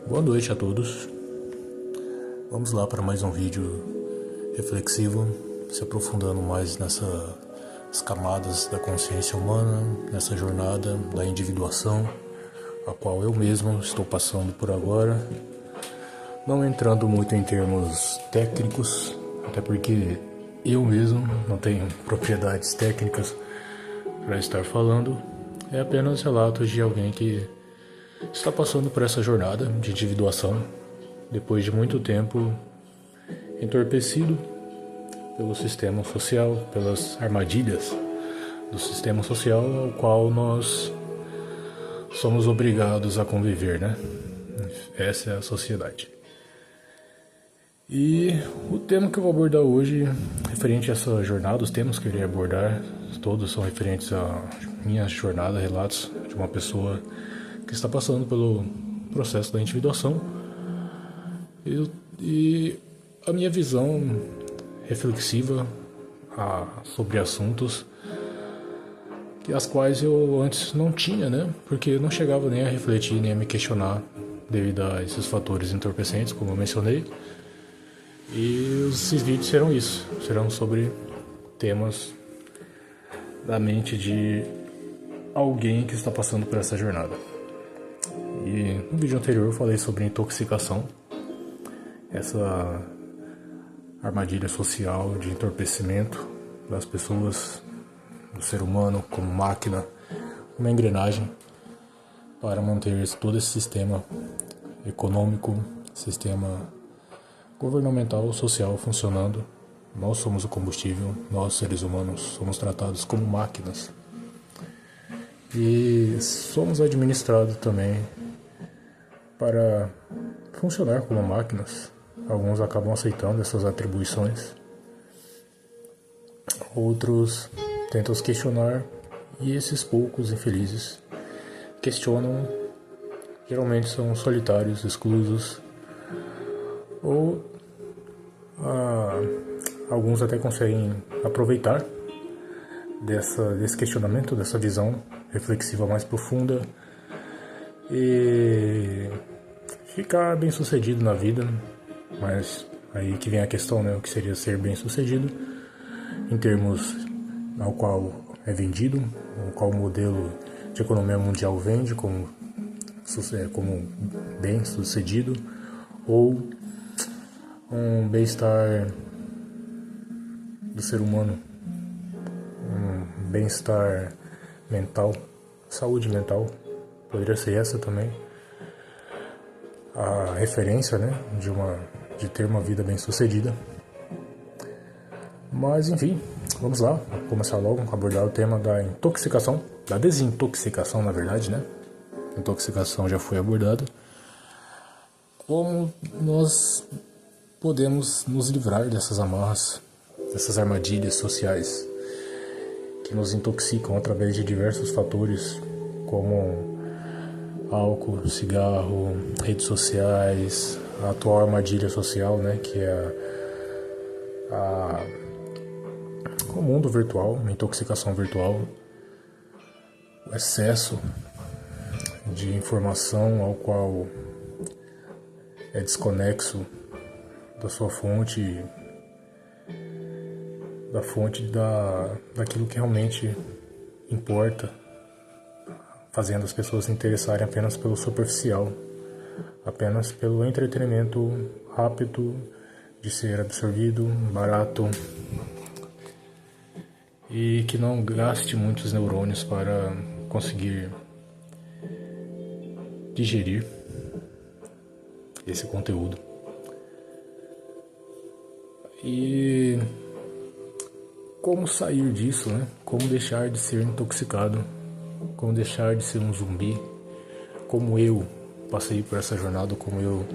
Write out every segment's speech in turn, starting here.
Boa noite a todos. Vamos lá para mais um vídeo reflexivo, se aprofundando mais nessas camadas da consciência humana, nessa jornada da individuação, a qual eu mesmo estou passando por agora. Não entrando muito em termos técnicos, até porque eu mesmo não tenho propriedades técnicas para estar falando. É apenas relatos de alguém que está passando por essa jornada de individuação depois de muito tempo entorpecido pelo sistema social, pelas armadilhas do sistema social ao qual nós somos obrigados a conviver, né? Essa é a sociedade. E o tema que eu vou abordar hoje, referente a essa jornada, os temas que eu irei abordar, todos são referentes à minha jornada, relatos de uma pessoa que está passando pelo processo da individuação e a minha visão reflexiva sobre assuntos as quais eu antes não tinha, né? Porque eu não chegava nem a refletir, nem a me questionar devido a esses fatores entorpecentes, como eu mencionei. E esses vídeos serão sobre temas da mente de alguém que está passando por essa jornada. E no vídeo anterior eu falei sobre intoxicação, essa armadilha social de entorpecimento das pessoas, do ser humano como máquina, uma engrenagem para manter todo esse sistema econômico, sistema governamental, social funcionando. Nós somos o combustível, nós seres humanos somos tratados como máquinas e somos administrados também para funcionar como máquinas. Alguns acabam aceitando essas atribuições, outros tentam se questionar, e esses poucos infelizes questionam, geralmente são solitários, exclusos, ou alguns até conseguem aproveitar desse questionamento, dessa visão reflexiva mais profunda e ficar bem sucedido na vida. Mas aí que vem a questão, né? O que seria ser bem sucedido em termos ao qual é vendido, ao qual o modelo de economia mundial vende como bem sucedido, ou um bem-estar do ser humano, um bem-estar mental, saúde mental, poderia ser essa também a referência, né, de ter uma vida bem sucedida. Mas enfim, vamos lá, começar logo a abordar o tema da intoxicação, da desintoxicação, na verdade, né? Intoxicação já foi abordada. Como nós podemos nos livrar dessas amarras, dessas armadilhas sociais que nos intoxicam através de diversos fatores, como álcool, cigarro, redes sociais, a atual armadilha social, né, que é o mundo virtual, a intoxicação virtual, o excesso de informação ao qual é desconexo da sua fonte, daquilo que realmente importa, fazendo as pessoas se interessarem apenas pelo superficial, apenas pelo entretenimento rápido de ser absorvido, barato, e que não gaste muitos neurônios para conseguir digerir esse conteúdo. E como sair disso, né? Como deixar de ser intoxicado, como deixar de ser um zumbi, como eu passei por essa jornada, como eu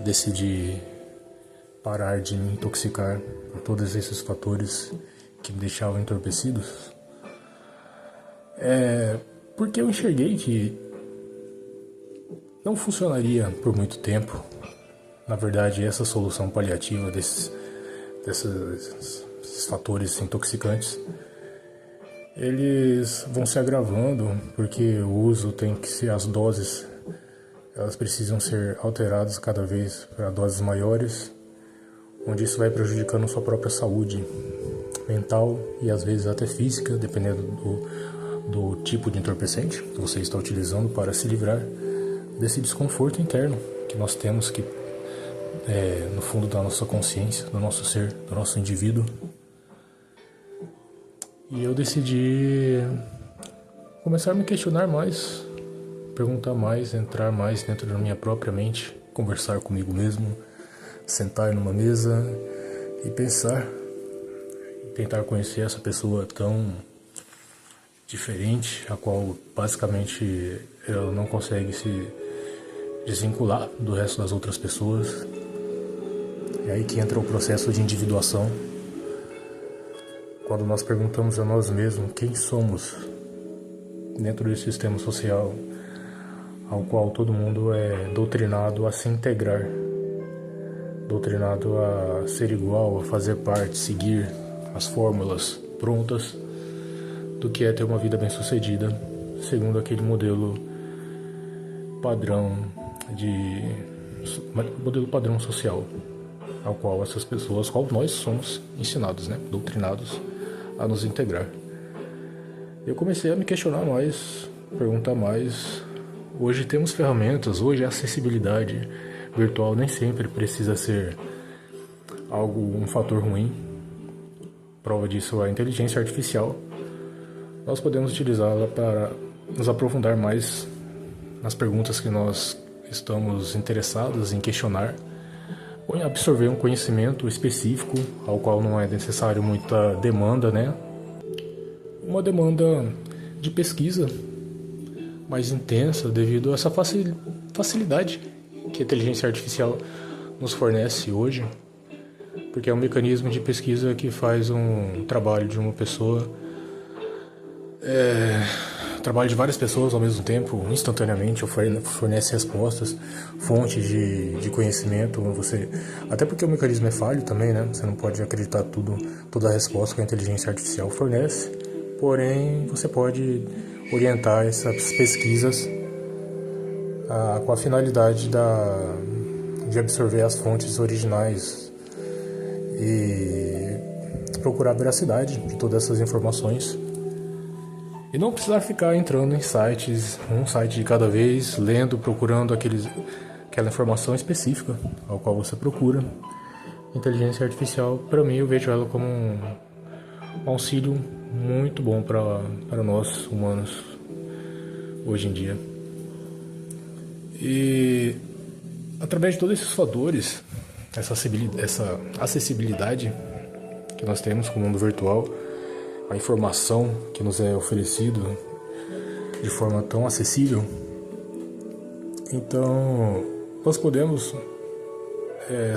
decidi parar de me intoxicar por todos esses fatores que me deixavam entorpecidos. Porque eu enxerguei que não funcionaria por muito tempo. Na verdade, essa solução paliativa desses fatores intoxicantes, eles vão se agravando, porque o uso tem que ser, as doses elas precisam ser alteradas cada vez para doses maiores, onde isso vai prejudicando sua própria saúde mental e às vezes até física, dependendo do tipo de entorpecente que você está utilizando para se livrar desse desconforto interno que nós temos que no fundo da nossa consciência, do nosso ser, do nosso indivíduo. E eu decidi começar a me questionar mais, perguntar mais, entrar mais dentro da minha própria mente, conversar comigo mesmo, sentar numa mesa e pensar, tentar conhecer essa pessoa tão diferente, a qual basicamente ela não consegue se desvincular do resto das outras pessoas. É aí que entra o processo de individuação, quando nós perguntamos a nós mesmos quem somos dentro desse sistema social ao qual todo mundo é doutrinado a se integrar, doutrinado a ser igual, a fazer parte, seguir as fórmulas prontas do que é ter uma vida bem-sucedida, segundo aquele modelo padrão social, ao qual essas pessoas, ao qual nós somos ensinados, doutrinados a nos integrar. Eu comecei a me questionar mais, perguntar mais. Hoje temos ferramentas, hoje a acessibilidade virtual nem sempre precisa ser um fator ruim. Prova disso é a inteligência artificial. Nós podemos utilizá-la para nos aprofundar mais nas perguntas que nós estamos interessados em questionar, ou absorver um conhecimento específico, ao qual não é necessário muita demanda, Uma demanda de pesquisa mais intensa devido a essa facilidade que a inteligência artificial nos fornece hoje, porque é um mecanismo de pesquisa que faz um trabalho de uma pessoa, trabalho de várias pessoas ao mesmo tempo, instantaneamente, fornece respostas, fontes de conhecimento. Até porque o mecanismo é falho também, Você não pode acreditar toda a resposta que a inteligência artificial fornece, porém você pode orientar essas pesquisas com a finalidade de absorver as fontes originais e procurar a veracidade de todas essas informações. E não precisar ficar entrando em sites, um site de cada vez, lendo, procurando aquela informação específica ao qual você procura. Inteligência artificial, para mim, eu vejo ela como um auxílio muito bom para nós humanos hoje em dia. E através de todos esses fatores, essa acessibilidade que nós temos com o mundo virtual, a informação que nos é oferecida de forma tão acessível, então nós podemos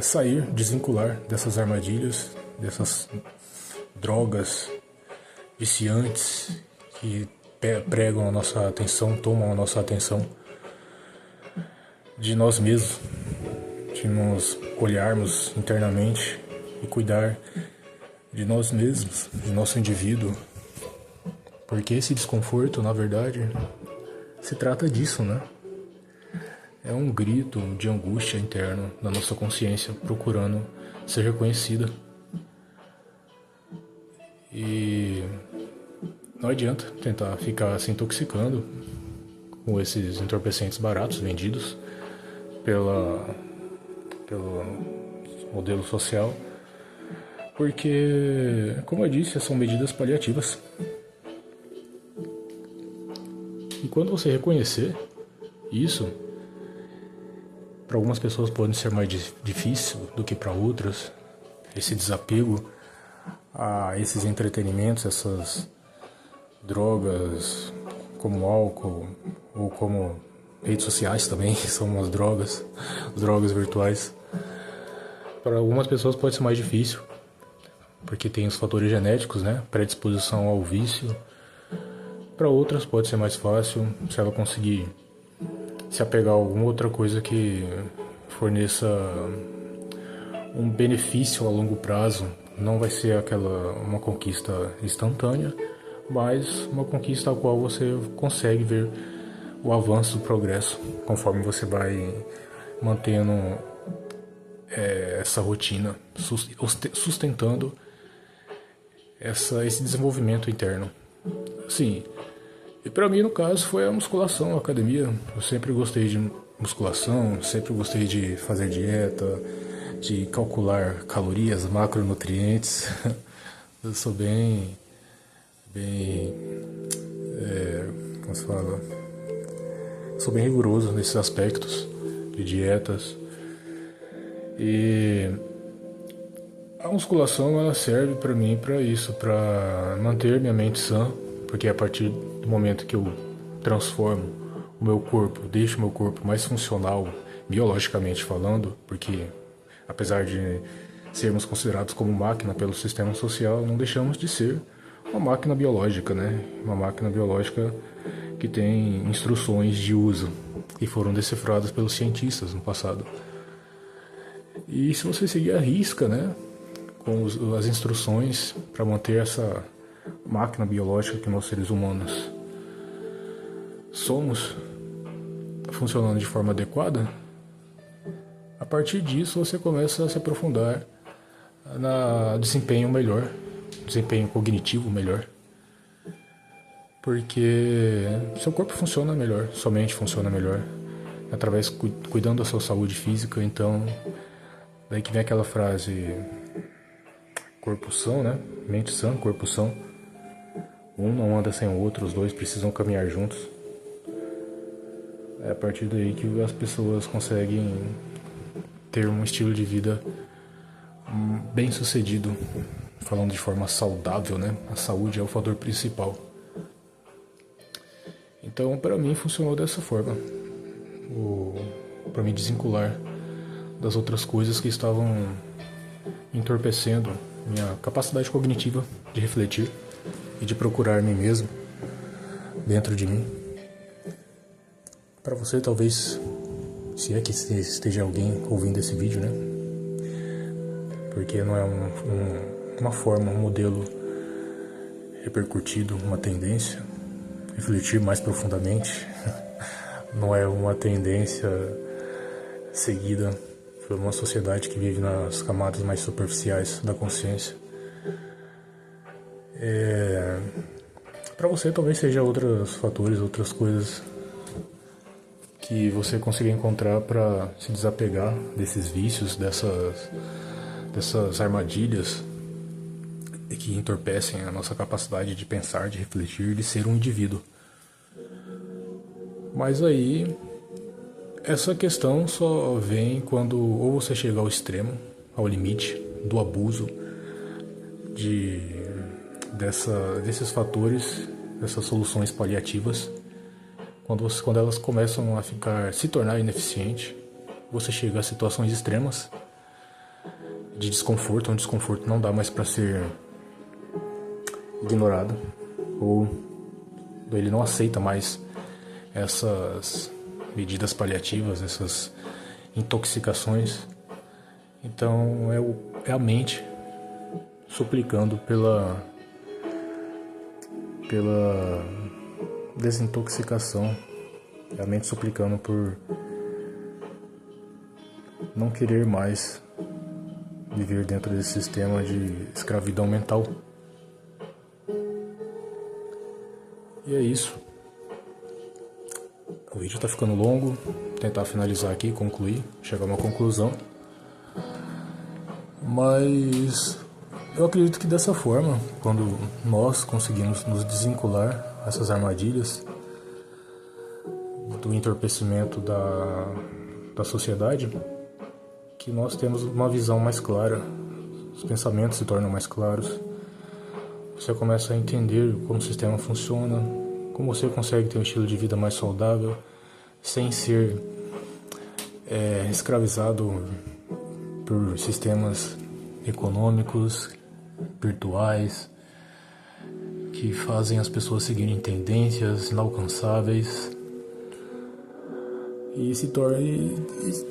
sair, desvincular dessas armadilhas, dessas drogas viciantes que pregam a nossa atenção, tomam a nossa atenção de nós mesmos, de nos olharmos internamente e cuidar de nós mesmos, de nosso indivíduo, porque esse desconforto, na verdade, se trata disso, É um grito de angústia interno da nossa consciência procurando ser reconhecida. E não adianta tentar ficar se intoxicando com esses entorpecentes baratos vendidos pelo modelo social, porque, como eu disse, são medidas paliativas. E quando você reconhecer isso, para algumas pessoas pode ser mais difícil do que para outras, esse desapego a esses entretenimentos, essas drogas como álcool ou como redes sociais também, são umas drogas virtuais. Para algumas pessoas pode ser mais difícil, porque tem os fatores genéticos, predisposição ao vício. Para outras pode ser mais fácil, se ela conseguir se apegar a alguma outra coisa que forneça um benefício a longo prazo. Não vai ser uma conquista instantânea, mas uma conquista a qual você consegue ver o avanço do progresso conforme você vai mantendo essa rotina, sustentando esse desenvolvimento interno. Sim, e para mim no caso foi a musculação, a academia. Eu sempre gostei de musculação, sempre gostei de fazer dieta, de calcular calorias, macronutrientes. Eu sou bem, como se fala? Sou bem rigoroso nesses aspectos de dietas. E a musculação ela serve para mim para isso, para manter minha mente sã, porque a partir do momento que eu transformo o meu corpo, deixo o meu corpo mais funcional, biologicamente falando, porque apesar de sermos considerados como máquina pelo sistema social, não deixamos de ser uma máquina biológica, né? Uma máquina biológica que tem instruções de uso que foram decifradas pelos cientistas no passado. E se você seguir a risca, né, com as instruções para manter essa máquina biológica que nós seres humanos somos funcionando de forma adequada, a partir disso você começa a se aprofundar no desempenho melhor, desempenho cognitivo melhor, porque seu corpo funciona melhor, sua mente funciona melhor, através cuidando da sua saúde física. Então daí que vem aquela frase: corpo são, né? Mente sã, corpo são. Um não anda sem o outro, os dois precisam caminhar juntos. É a partir daí que as pessoas conseguem ter um estilo de vida bem sucedido, falando de forma saudável, né? A saúde é o fator principal. Então, para mim, funcionou dessa forma, para me desvincular das outras coisas que estavam entorpecendo minha capacidade cognitiva de refletir e de procurar mim mesmo dentro de mim. Para você, talvez, se é que esteja alguém ouvindo esse vídeo, né? Porque não é uma forma, um modelo repercutido, uma tendência, refletir mais profundamente. Não é uma tendência seguida por uma sociedade que vive nas camadas mais superficiais da consciência. Para você talvez seja outros fatores, outras coisas que você consiga encontrar para se desapegar desses vícios, dessas armadilhas que entorpecem a nossa capacidade de pensar, de refletir, de ser um indivíduo. Mas aí essa questão só vem quando ou você chega ao extremo, ao limite do abuso desses fatores, dessas soluções paliativas. Quando elas começam a se tornar ineficiente, você chega a situações extremas de desconforto, onde o desconforto não dá mais para ser ignorado, ou ele não aceita mais essas medidas paliativas, essas intoxicações. Então é a mente suplicando pela desintoxicação, é a mente suplicando por não querer mais viver dentro desse sistema de escravidão mental. E é isso. O vídeo está ficando longo, vou tentar finalizar aqui, concluir, chegar a uma conclusão. Mas eu acredito que dessa forma, quando nós conseguimos nos desvincular dessas armadilhas, do entorpecimento da sociedade, que nós temos uma visão mais clara, os pensamentos se tornam mais claros, você começa a entender como o sistema funciona, como você consegue ter um estilo de vida mais saudável, sem ser escravizado por sistemas econômicos, virtuais, que fazem as pessoas seguirem tendências inalcançáveis e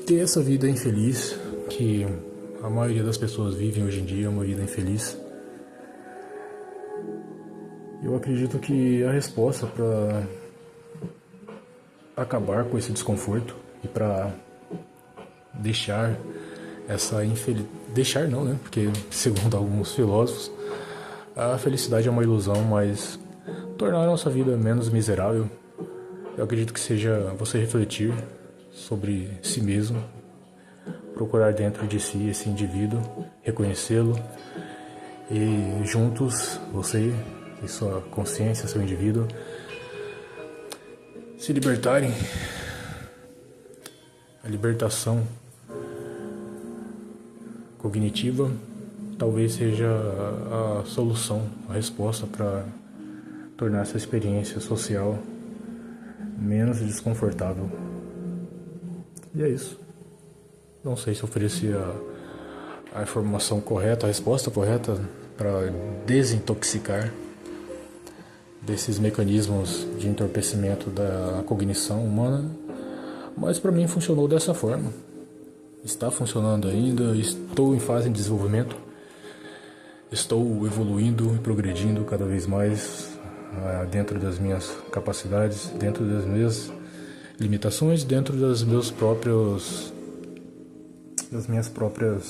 ter essa vida infeliz que a maioria das pessoas vivem hoje em dia, uma vida infeliz. Eu acredito que a resposta para acabar com esse desconforto e para deixar essa infelicidade. Deixar não, né? Porque, segundo alguns filósofos, a felicidade é uma ilusão, mas tornar a nossa vida menos miserável, eu acredito que seja você refletir sobre si mesmo, procurar dentro de si esse indivíduo, reconhecê-lo e juntos, você e sua consciência, seu indivíduo, se libertarem. A libertação cognitiva talvez seja a solução, a resposta para tornar essa experiência social menos desconfortável. E é isso. Não sei se ofereci a informação correta, a resposta correta para desintoxicar desses mecanismos de entorpecimento da cognição humana, mas para mim funcionou dessa forma. Está funcionando ainda, estou em fase de desenvolvimento, estou evoluindo e progredindo cada vez mais dentro das minhas capacidades, dentro das minhas limitações, dentro das minhas próprias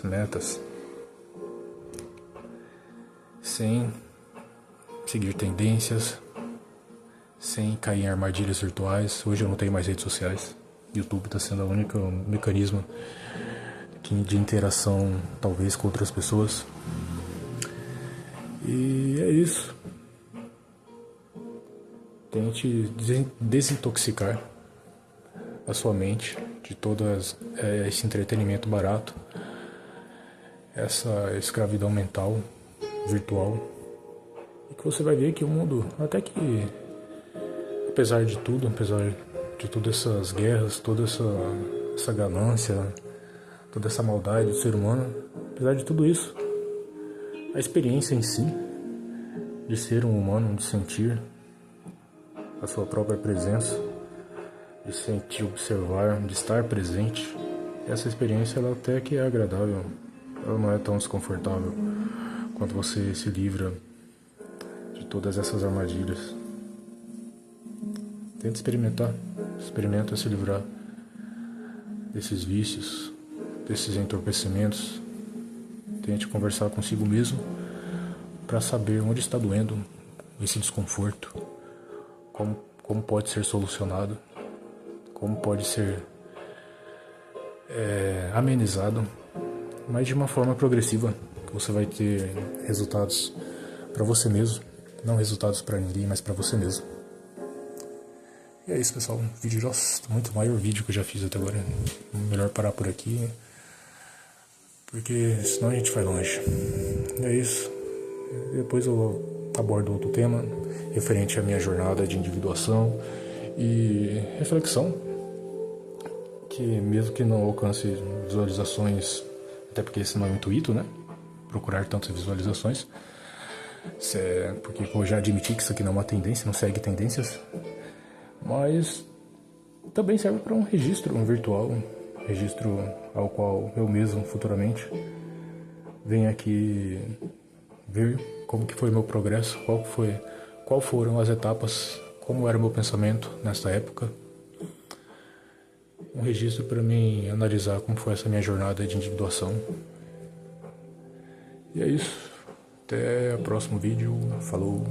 metas, sem seguir tendências, sem cair em armadilhas virtuais. Hoje eu não tenho mais redes sociais. YouTube está sendo o único mecanismo de interação, talvez, com outras pessoas. E é isso. Tente desintoxicar a sua mente de todo esse entretenimento barato, essa escravidão mental, virtual, e que você vai ver que o mundo, até que, apesar de tudo, apesar de todas essas guerras, toda essa ganância, toda essa maldade do ser humano, apesar de tudo isso, a experiência em si de ser um humano, de sentir a sua própria presença, de sentir, observar, de estar presente, essa experiência ela até que é agradável, ela não é tão desconfortável quando você se livra de todas essas armadilhas. Tenta experimentar, experimenta se livrar desses vícios, desses entorpecimentos. Tente conversar consigo mesmo para saber onde está doendo esse desconforto, como pode ser solucionado, como pode ser amenizado, mas de uma forma progressiva, que você vai ter resultados para você mesmo, não resultados para ninguém, mas para você mesmo. E é isso, pessoal. Vídeo, nossa, muito maior vídeo que eu já fiz até agora. Melhor parar por aqui, porque senão a gente vai longe. E é isso. Depois eu abordo outro tema referente à minha jornada de individuação e reflexão, que mesmo que não alcance visualizações, até porque esse não é o intuito, né? Procurar tantas visualizações, porque eu já admiti que isso aqui não é uma tendência, não segue tendências, mas também serve para um registro, um virtual, um registro ao qual eu mesmo futuramente venho aqui ver como que foi meu progresso, qual foram as etapas, como era o meu pensamento nessa época. Um registro para mim analisar como foi essa minha jornada de individuação. E é isso. Até o próximo vídeo. Falou.